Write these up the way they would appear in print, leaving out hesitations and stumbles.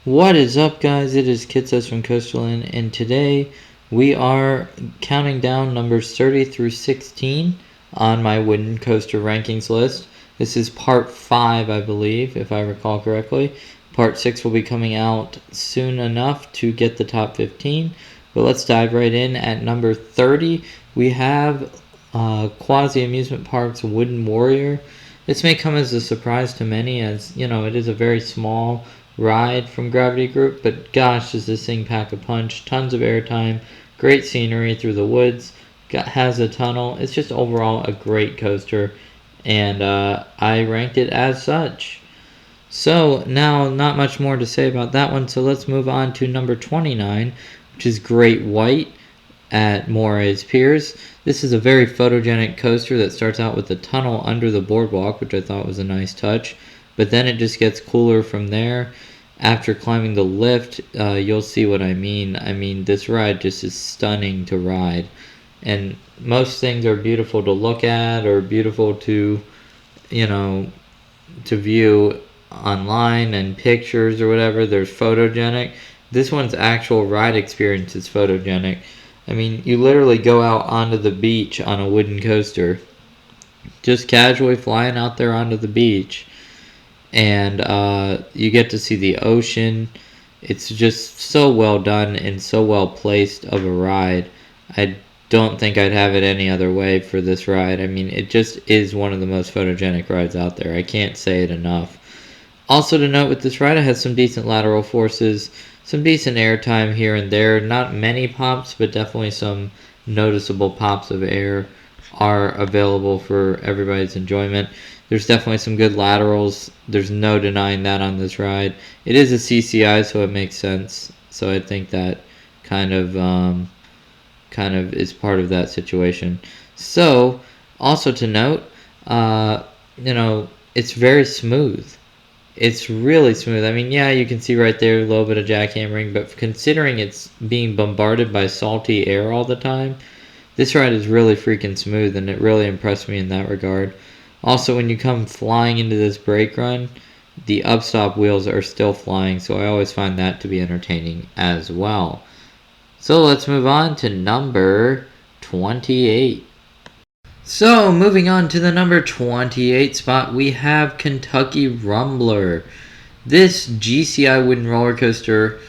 What is up, guys? It is Kitsays from Coastal, and today we are counting down numbers 30 through 16 on my wooden coaster rankings list. This is part 5, I believe, if I recall correctly. Part 6 will be coming out soon enough to get the top 15. But let's dive right in. At number 30, we have Quasi Amusement Park's Wooden Warrior. This may come as a surprise to many, as you know, it is a very small ride from Gravity Group, but gosh, does this thing pack a punch. Tons of airtime, great scenery through the woods, has a tunnel. It's just overall a great coaster, and I ranked it as such. So now, not much more to say about that one, so let's move on to number 29, which is Great White at Moray's Piers. This is a very photogenic coaster that starts out with a tunnel under the boardwalk, which I thought was a nice touch. But then it just gets cooler from there. After climbing the lift, you'll see what I mean. I mean, this ride just is stunning to ride. And most things are beautiful to look at or beautiful to, to view online and pictures or whatever. There's photogenic. This one's actual ride experience is photogenic. I mean, you literally go out onto the beach on a wooden coaster, just casually flying out there onto the beach, and you get to see the ocean. It's just so well done and so well placed of a ride. I don't think I'd have it any other way for this ride. I mean, it just is one of the most photogenic rides out there. I can't say it enough. Also to note with this ride, it has some decent lateral forces, some decent airtime here and there. Not many pops, but definitely some noticeable pops of air are available for everybody's enjoyment. There's definitely some good laterals. There's no denying that on this ride. It is a CCI, so it makes sense. So I think that kind of is part of that situation. So also to note, it's very smooth. It's really smooth. I mean, yeah, you can see right there a little bit of jackhammering, but considering it's being bombarded by salty air all the time, this ride is really freaking smooth, and it really impressed me in that regard. Also, when you come flying into this brake run, the upstop wheels are still flying, so I always find that to be entertaining as well. So let's move on to number 28. So, moving on to the number 28 spot, we have Kentucky Rumbler. This GCI wooden roller coaster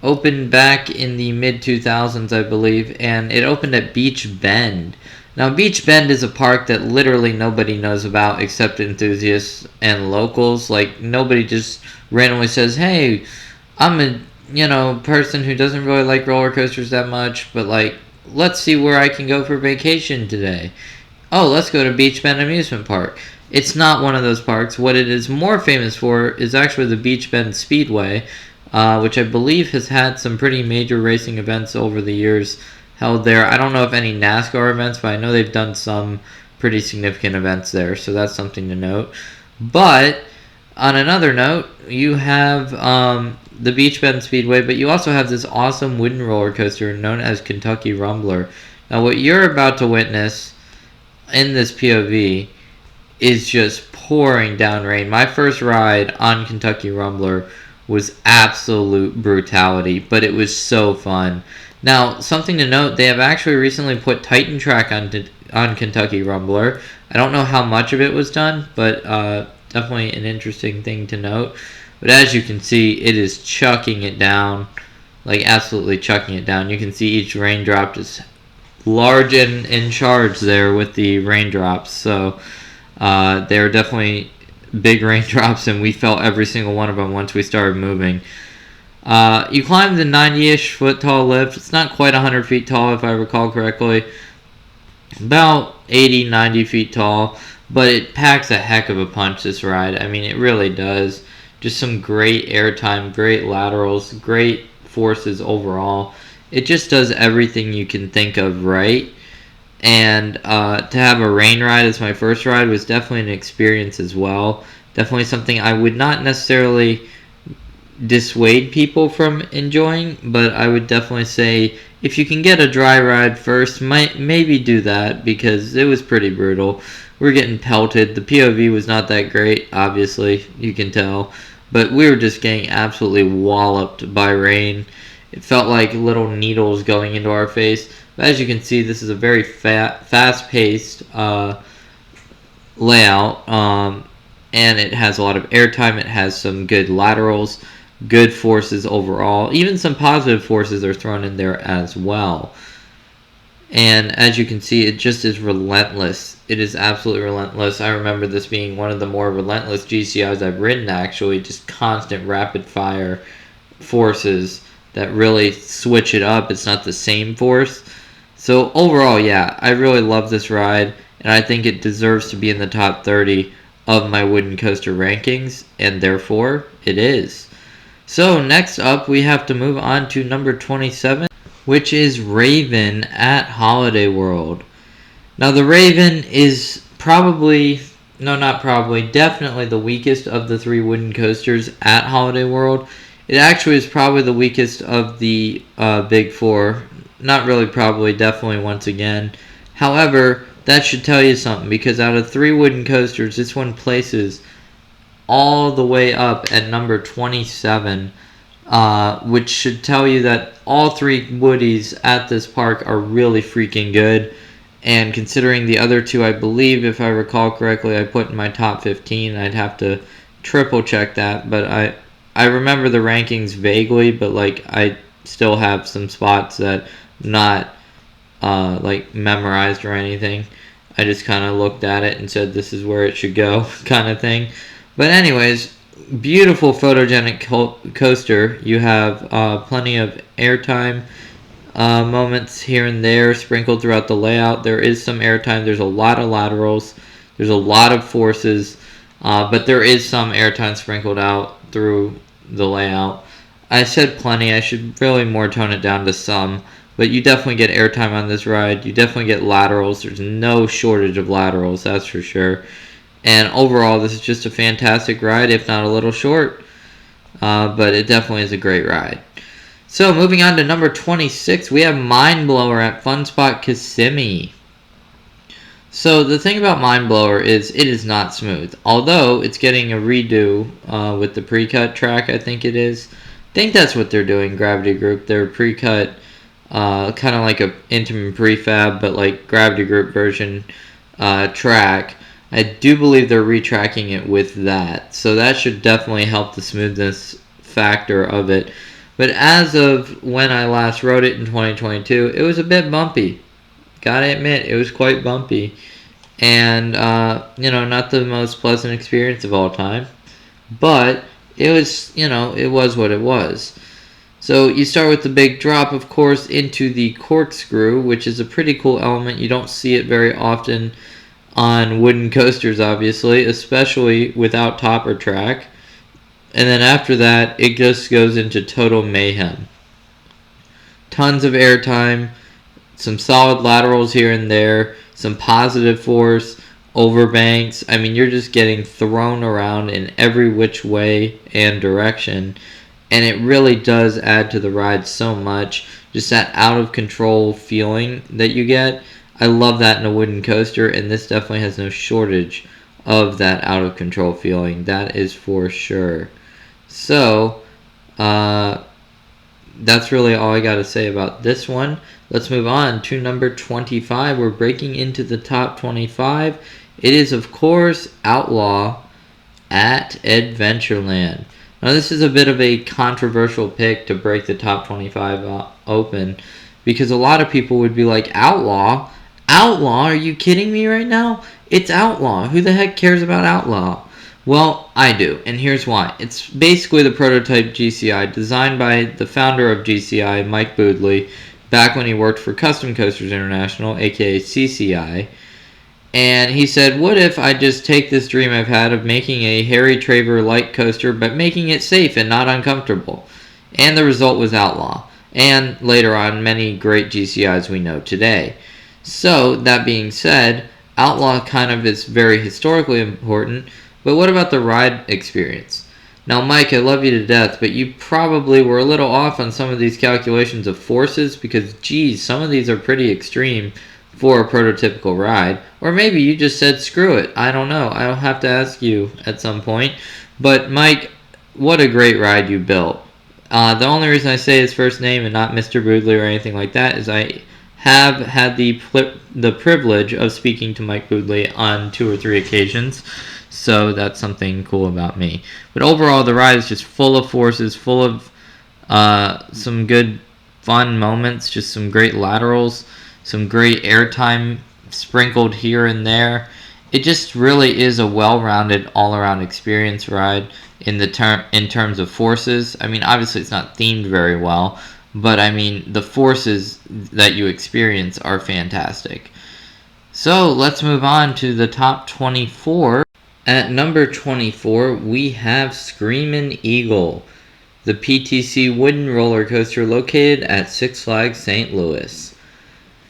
opened back in the mid-2000s, I believe, and it opened at Beach Bend. Now, Beach Bend is a park that literally nobody knows about except enthusiasts and locals. Like, nobody just randomly says, hey, I'm a person who doesn't really like roller coasters that much, but, like, let's see where I can go for vacation today. Oh, let's go to Beach Bend Amusement Park. It's not one of those parks. What it is more famous for is actually the Beach Bend Speedway, which I believe has had some pretty major racing events over the years held there. I don't know if any NASCAR events, but I know they've done some pretty significant events there, so that's something to note. But on another note, you have the Beach Bend Speedway, but you also have this awesome wooden roller coaster known as Kentucky Rumbler. Now, what you're about to witness in this POV is just pouring down rain. My first ride on Kentucky Rumbler was absolute brutality, but it was so fun. Now, something to note, they have actually recently put Titan Track on Kentucky Rumbler. I don't know how much of it was done, but definitely an interesting thing to note. But as you can see, it is chucking it down, like absolutely chucking it down. You can see each raindrop just large and in charge there with the raindrops. So they're definitely big raindrops, and we felt every single one of them once we started moving. You climb the 90-ish foot tall lift. It's not quite 100 feet tall if I recall correctly. About 80, 90 feet tall, but it packs a heck of a punch, this ride. I mean, it really does. Just some great airtime, great laterals, great forces overall. It just does everything you can think of right. And to have a rain ride as my first ride was definitely an experience as well. Definitely something I would not necessarily dissuade people from enjoying, but I would definitely say if you can get a dry ride first, maybe do that, because it was pretty brutal. We're getting pelted. The POV was not that great, obviously, you can tell. but we were just getting absolutely walloped by rain. It felt like little needles going into our face. But as you can see, this is a very fast-paced layout, and it has a lot of airtime. It has some good laterals, good forces overall. Even some positive forces are thrown in there as well. And as you can see, it just is relentless. It is absolutely relentless. I remember this being one of the more relentless GCIs I've ridden, actually. Just constant rapid fire forces that really switch it up. It's not the same force. So overall, yeah, I really love this ride, and I think it deserves to be in the top 30 of my wooden coaster rankings, and therefore it is. So next up, we have to move on to number 27, which is Raven at Holiday World. Now the Raven is probably, no, not probably, definitely the weakest of the three wooden coasters at Holiday World. It actually is probably the weakest of the big four. Not really probably, definitely once again. However, that should tell you something, because out of three wooden coasters, this one places all the way up at number 27, which should tell you that all three woodies at this park are really freaking good. And considering the other two, I believe, if I recall correctly, I put in my top 15. I'd have to triple check that, but I remember the rankings vaguely, but like I still have some spots that not like memorized or anything. I just kind of looked at it and said this is where it should go, kind of thing. But anyways, beautiful photogenic coaster. You have plenty of airtime moments here and there sprinkled throughout the layout. There is some airtime. There's a lot of laterals. There's a lot of forces, but there is some airtime sprinkled out through the layout. I said plenty. I should really more tone it down to some, but you definitely get airtime on this ride. You definitely get laterals. There's no shortage of laterals, that's for sure. And overall, this is just a fantastic ride, if not a little short, but it definitely is a great ride. So moving on to number 26, we have Mind Blower at Fun Spot Kissimmee. So the thing about Mind Blower is it is not smooth. Although it's getting a redo with the pre-cut track, I think it is. I think that's what they're doing, Gravity Group. They're pre-cut, kind of like a Intamin prefab, but like Gravity Group version track. I do believe they're retracking it with that. So that should definitely help the smoothness factor of it. But as of when I last rode it in 2022, it was a bit bumpy. Gotta admit, it was quite bumpy. And, not the most pleasant experience of all time. But it was, it was what it was. So you start with the big drop, of course, into the corkscrew, which is a pretty cool element. You don't see it very often on wooden coasters, obviously, especially without topper track. And then after that, it just goes into total mayhem. Tons of airtime, some solid laterals here and there, some positive force, overbanks. I mean, you're just getting thrown around in every which way and direction. And it really does add to the ride so much. Just that out of control feeling that you get. I love that in a wooden coaster, and this definitely has no shortage of that out of control feeling. That is for sure. So, that's really all I got to say about this one. Let's move on to number 25. We're breaking into the top 25. It is, of course, Outlaw at Adventureland. Now, this is a bit of a controversial pick to break the top 25 open, because a lot of people would be like, Outlaw? Outlaw? Are you kidding me right now? It's Outlaw. Who the heck cares about Outlaw? Well, I do, and here's why. It's basically the prototype GCI designed by the founder of GCI, Mike Boodley, back when he worked for Custom Coasters International, aka CCI. And he said, what if I just take this dream I've had of making a Harry Traver light coaster, but making it safe and not uncomfortable? And the result was Outlaw. And later on, many great GCIs we know today. So, that being said, Outlaw kind of is very historically important, but what about the ride experience? Now, Mike, I love you to death, but you probably were a little off on some of these calculations of forces, because, geez, some of these are pretty extreme for a prototypical ride. Or maybe you just said, screw it. I don't know. I'll have to ask you at some point. But, Mike, what a great ride you built. The only reason I say his first name and not Mr. Boodley or anything like that is I have had the privilege of speaking to Mike Boodley on 2 or 3 occasions, so that's something cool about me. But overall, the ride is just full of forces, full of some good fun moments, just some great laterals, some great airtime sprinkled here and there. It just really is a well-rounded, all-around experience ride in terms of forces. I mean, obviously it's not themed very well, but I mean the forces that you experience are fantastic. So let's move on to the top 24. At number 24, we have Screamin' Eagle, the PTC wooden roller coaster located at Six Flags St. Louis.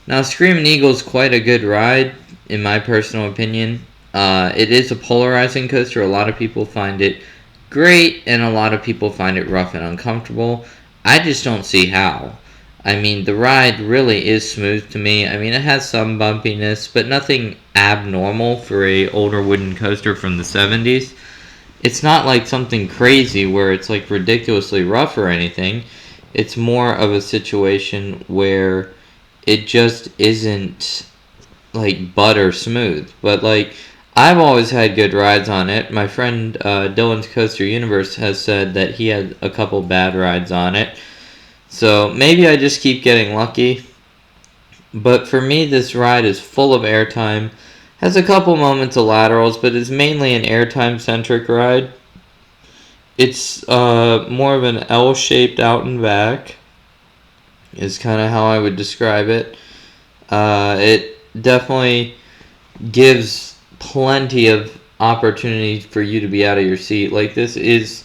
Now, Screamin' Eagle is quite a good ride, in my personal opinion. It is a polarizing coaster. A lot of people find it great, and a lot of people find it rough and uncomfortable. I just don't see how. I mean, the ride really is smooth to me. I mean, it has some bumpiness, but nothing abnormal for a older wooden coaster from the 70s. It's not like something crazy where it's like ridiculously rough or anything. It's more of a situation where it just isn't like butter smooth. But like, I've always had good rides on it. My friend Dylan's Coaster Universe has said that he had a couple bad rides on it. So maybe I just keep getting lucky. But for me, this ride is full of airtime. Has a couple moments of laterals, but is mainly an airtime centric ride. It's more of an L-shaped out and back, is kind of how I would describe it. It definitely gives plenty of opportunity for you to be out of your seat. Like, this is,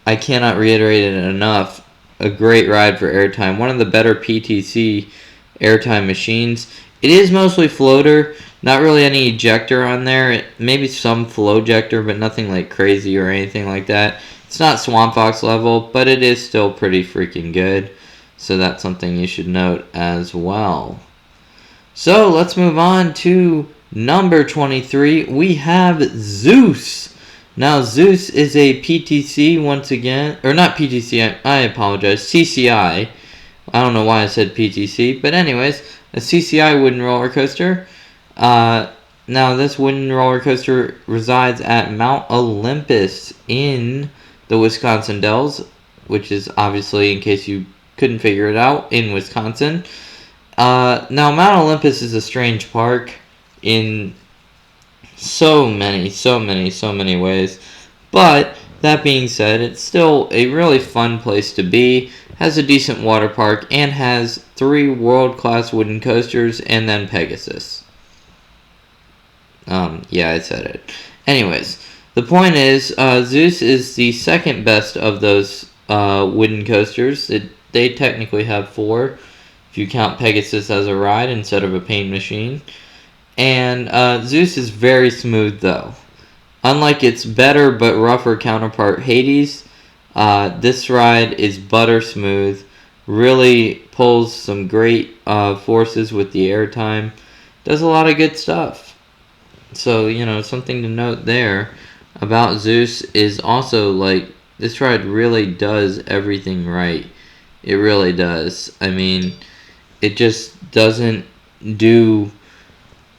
I cannot reiterate it enough, a great ride for airtime. One of the better PTC airtime machines. It is mostly floater, not really any ejector on there. Maybe some flow ejector, but nothing like crazy or anything like that. It's not Swamp Fox level, but it is still pretty freaking good. So that's something you should note as well. So let's move on to number 23. We have Zeus. Now, Zeus is a PTC once again, or not PTC, I apologize, CCI. I don't know why I said PTC, but anyways, a CCI wooden roller coaster. Now, this wooden roller coaster resides at Mount Olympus in the Wisconsin Dells, which is obviously, in case you couldn't figure it out, in Wisconsin. Now, Mount Olympus is a strange park in so many ways. But that being said, it's still a really fun place to be. Has a decent water park and has 3 world-class wooden coasters and then Pegasus. Yeah, I said it. Anyways, the point is, Zeus is the second best of those wooden coasters. They technically have 4, if you count Pegasus as a ride instead of a paint machine. And Zeus is very smooth, though. Unlike its better but rougher counterpart Hades, this ride is butter smooth. Really pulls some great forces with the airtime. Does a lot of good stuff. So, something to note there about Zeus is also, like, this ride really does everything right. It really does. I mean, it just doesn't do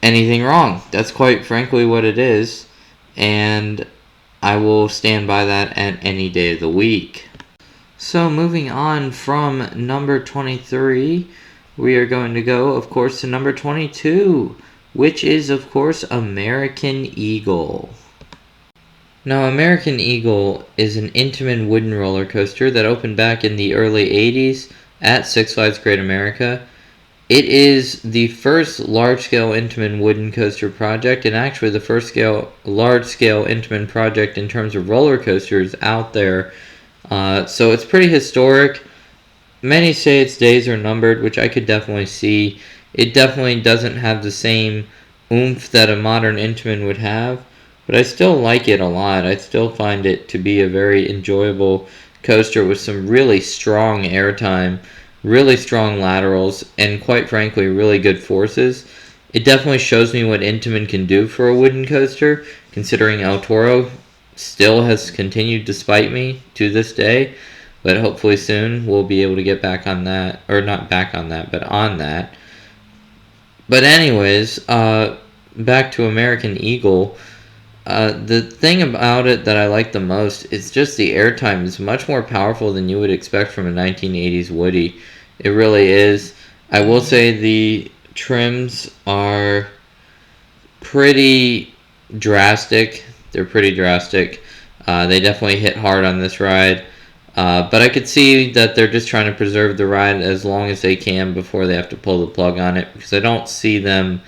anything wrong. That's quite frankly what it is. And I will stand by that at any day of the week. So moving on from number 23, we are going to go, of course, to number 22, which is, of course, American Eagle. Now, American Eagle is an Intamin wooden roller coaster that opened back in the early 80s at Six Flags Great America. It is the first large-scale Intamin wooden coaster project, and actually the first large-scale Intamin project in terms of roller coasters out there. So it's pretty historic. Many say its days are numbered, which I could definitely see. It definitely doesn't have the same oomph that a modern Intamin would have, but I still like it a lot. I still find it to be a very enjoyable coaster with some really strong airtime, really strong laterals, and quite frankly, really good forces. It definitely shows me what Intamin can do for a wooden coaster, considering El Toro still has continued despite me to this day. But hopefully soon we'll be able to get back on that, or not back on that, but on that. But anyways, back to American Eagle. The thing about it that I like the most is just the airtime is much more powerful than you would expect from a 1980s Woody. It really is. I will say the trims are pretty drastic. They're pretty drastic. They definitely hit hard on this ride. But I could see that they're just trying to preserve the ride as long as they can before they have to pull the plug on it, because I don't see them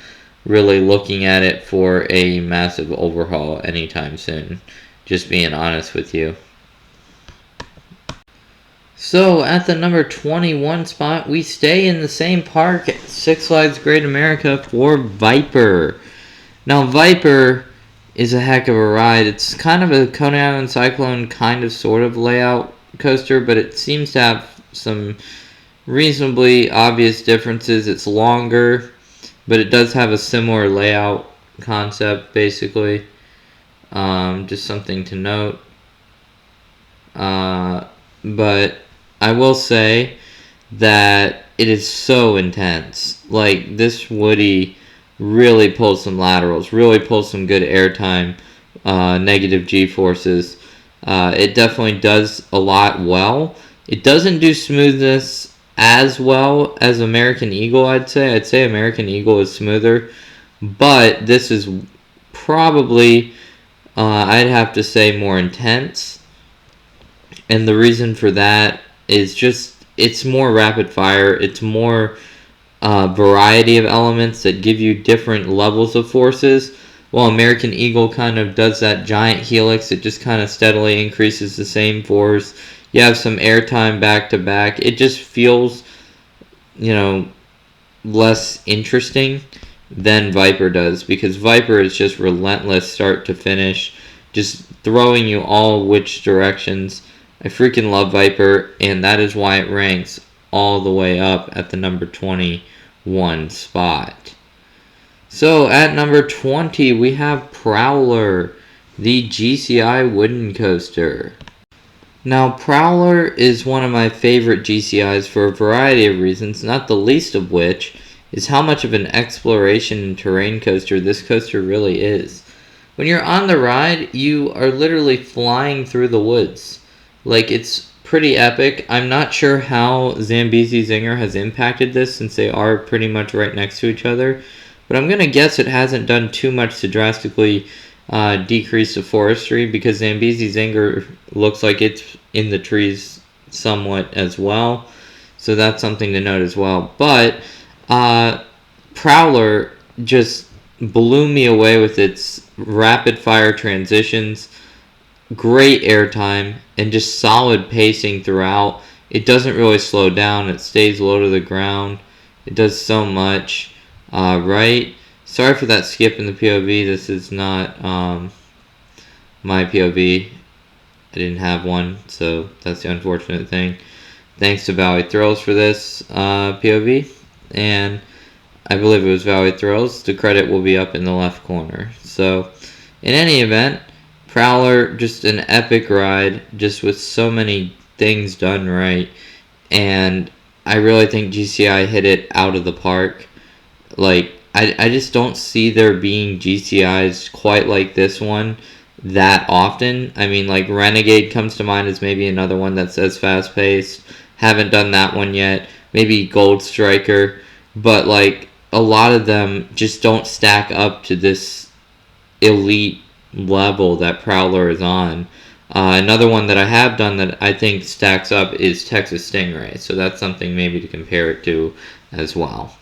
really looking at it for a massive overhaul anytime soon. Just being honest with you. So at the number 21 spot, we stay in the same park at Six Flags Great America for Viper. Now Viper is a heck of a ride. It's kind of a Coney Island Cyclone kind of sort of layout coaster, but it seems to have some reasonably obvious differences. It's longer, but it does have a similar layout concept, basically. Just something to note. But I will say that it is so intense. Like, this Woody really pulls some laterals, really pulls some good airtime, negative G-forces. It definitely does a lot well. It doesn't do smoothness as well as American Eagle, I'd say. I'd say American Eagle is smoother. But this is probably, I'd have to say, more intense. And the reason for that is just, it's more rapid fire. It's more variety of elements that give you different levels of forces. While American Eagle kind of does that giant helix, it just kind of steadily increases the same force. You have some airtime back to back. It just feels, less interesting than Viper does, because Viper is just relentless start to finish, just throwing you all which directions. I freaking love Viper, and that is why it ranks all the way up at the number 21 spot. So at number 20, we have Prowler, the GCI wooden coaster. Now, Prowler is one of my favorite GCIs for a variety of reasons, not the least of which is how much of an exploration and terrain coaster this coaster really is. When you're on the ride, you are literally flying through the woods. Like, it's pretty epic. I'm not sure how Zambezi Zinger has impacted this, since they are pretty much right next to each other. But I'm going to guess it hasn't done too much to drastically decrease the forestry, because Zambezi Zinger looks like it's in the trees somewhat as well. So that's something to note as well. But Prowler just blew me away with its rapid fire transitions, great airtime, and just solid pacing throughout. It doesn't really slow down. It stays low to the ground. It does so much. Right? Sorry for that skip in the POV. This is not my POV. I didn't have one, so that's the unfortunate thing. Thanks to Valley Thrills for this POV. And I believe it was Valley Thrills. The credit will be up in the left corner. So, in any event, Prowler, just an epic ride, just with so many things done right. And I really think GCI hit it out of the park. Like, I just don't see there being GCIs quite like this one that often. I mean, like, Renegade comes to mind as maybe another one that's as fast-paced. Haven't done that one yet. Maybe Gold Striker. But, like, a lot of them just don't stack up to this elite level that Prowler is on. Another one that I have done that I think stacks up is Texas Stingray. So that's something maybe to compare it to as well.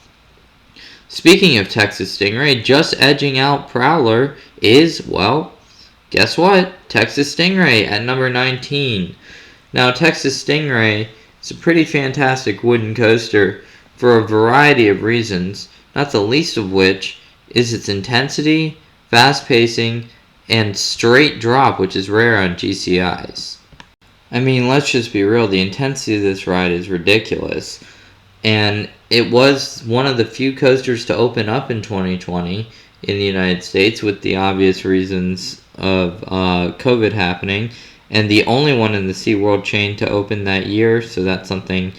Speaking of Texas Stingray, just edging out Prowler is, well, guess what? Texas Stingray at number 19. Now, Texas Stingray is a pretty fantastic wooden coaster for a variety of reasons, not the least of which is its intensity, fast pacing, and straight drop, which is rare on GCIs. I mean, let's just be real, the intensity of this ride is ridiculous. And it was one of the few coasters to open up in 2020 in the United States, with the obvious reasons COVID happening, and the only one in the SeaWorld chain to open that year. So that's something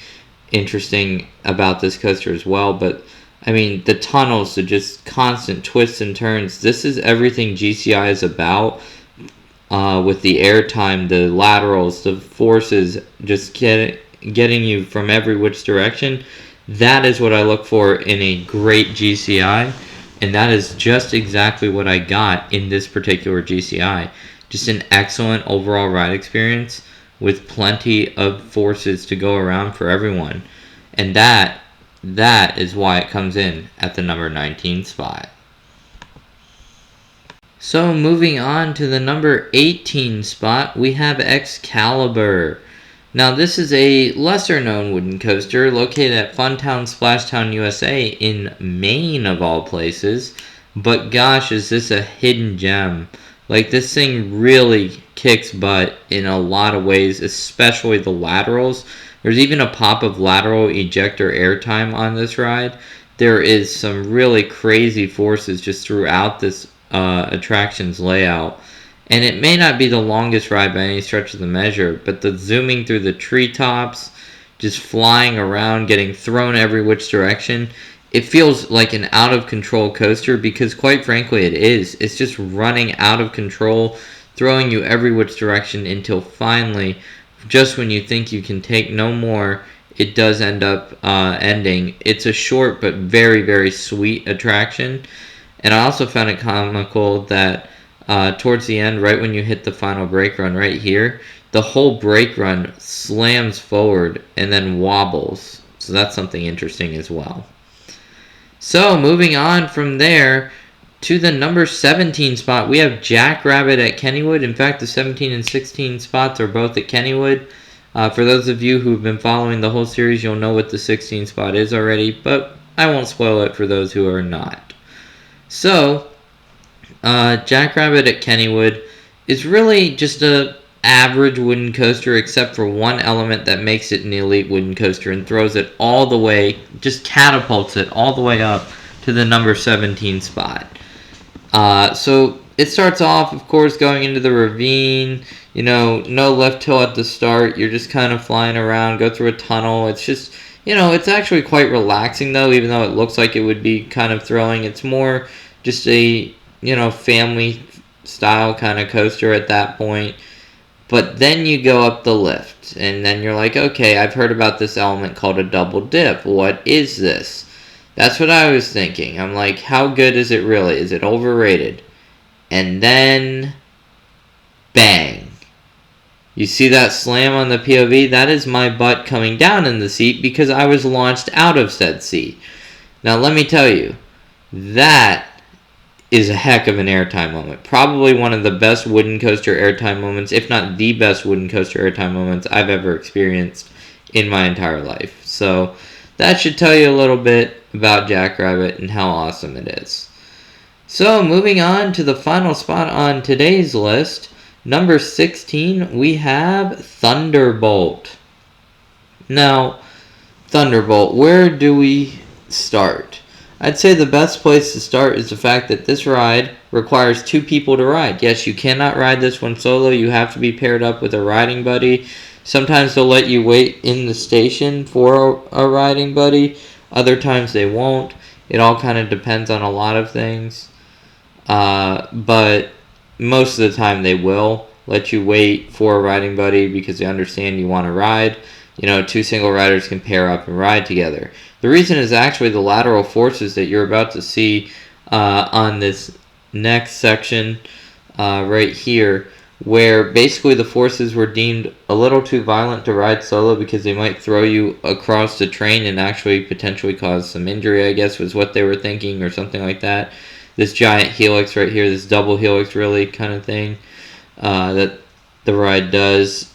interesting about this coaster as well. But I mean, the tunnels, the just constant twists and turns. This is everything GCI is about. With the airtime, the laterals, the forces, just getting you from every which direction. That is what I look for in a great GCI, and that is just exactly what I got in this particular GCI. Just an excellent overall ride experience with plenty of forces to go around for everyone. And that is why it comes in at the number 19 spot. So moving on to the number 18 spot, we have Excalibur. Now this is a lesser known wooden coaster located at Funtown Splashtown, USA in Maine of all places. But gosh, is this a hidden gem. Like, this thing really kicks butt in a lot of ways, especially the laterals. There's even a pop of lateral ejector airtime on this ride. There is some really crazy forces just throughout this attraction's layout. And it may not be the longest ride by any stretch of the measure, but the zooming through the treetops, just flying around, getting thrown every which direction, it feels like an out-of-control coaster because, quite frankly, it is. It's just running out of control, throwing you every which direction until finally, just when you think you can take no more, it does end up ending. It's a short but very, very sweet attraction. And I also found it comical that towards the end, right when you hit the final brake run right here, the whole brake run slams forward and then wobbles. So that's something interesting as well. So moving on from there to the number 17 spot, we have Jackrabbit at Kennywood. In fact, the 17 and 16 spots are both at Kennywood. For those of you who've been following the whole series, you'll know what the 16 spot is already, but I won't spoil it for those who are not. So, Jackrabbit at Kennywood is really just a average wooden coaster, except for one element that makes it an elite wooden coaster and throws it all the way, just catapults it all the way up to the number 17 spot. So it starts off, of course, going into the ravine. You know, no left hill at the start. You're just kind of flying around, go through a tunnel. It's just, it's actually quite relaxing, though, even though it looks like it would be kind of thrilling. It's more just a, family style kind of coaster at that point. But then you go up the lift, and then you're like, okay, I've heard about this element called a double dip. What is this? That's what I was thinking. I'm like, how good is it really? Is it overrated? And then, bang. You see that slam on the POV? That is my butt coming down in the seat because I was launched out of said seat. Now, let me tell you, that is a heck of an airtime moment. Probably one of the best wooden coaster airtime moments, if not the best wooden coaster airtime moments I've ever experienced in my entire life. So that should tell you a little bit about Jackrabbit and how awesome it is. So moving on to the final spot on today's list, number 16, we have Thunderbolt. Now, Thunderbolt, where do we start? I'd say the best place to start is the fact that this ride requires 2 people to ride. Yes, you cannot ride this one solo. You have to be paired up with a riding buddy. Sometimes they'll let you wait in the station for a riding buddy. Other times they won't. It all kind of depends on a lot of things. But most of the time they will let you wait for a riding buddy because they understand you want to ride. 2 single riders can pair up and ride together. The reason is actually the lateral forces that you're about to see on this next section right here, where basically the forces were deemed a little too violent to ride solo because they might throw you across the train and actually potentially cause some injury, I guess was what they were thinking, or something like that. This giant helix right here, this double helix really kind of thing that the ride does,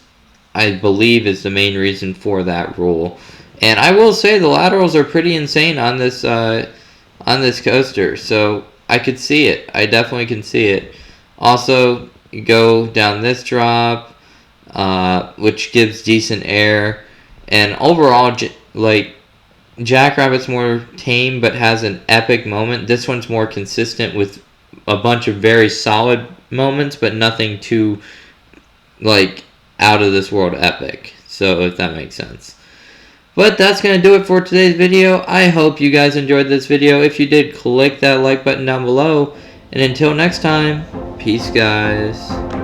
I believe, is the main reason for that rule. And I will say the laterals are pretty insane on this coaster, so I could see it. I definitely can see it. Also, you go down this drop, which gives decent air, and overall, Jackrabbit's more tame but has an epic moment. This one's more consistent with a bunch of very solid moments, but nothing too like out of this world epic. So if that makes sense. But that's going to do it for today's video. I hope you guys enjoyed this video. If you did, click that like button down below. And until next time, peace guys.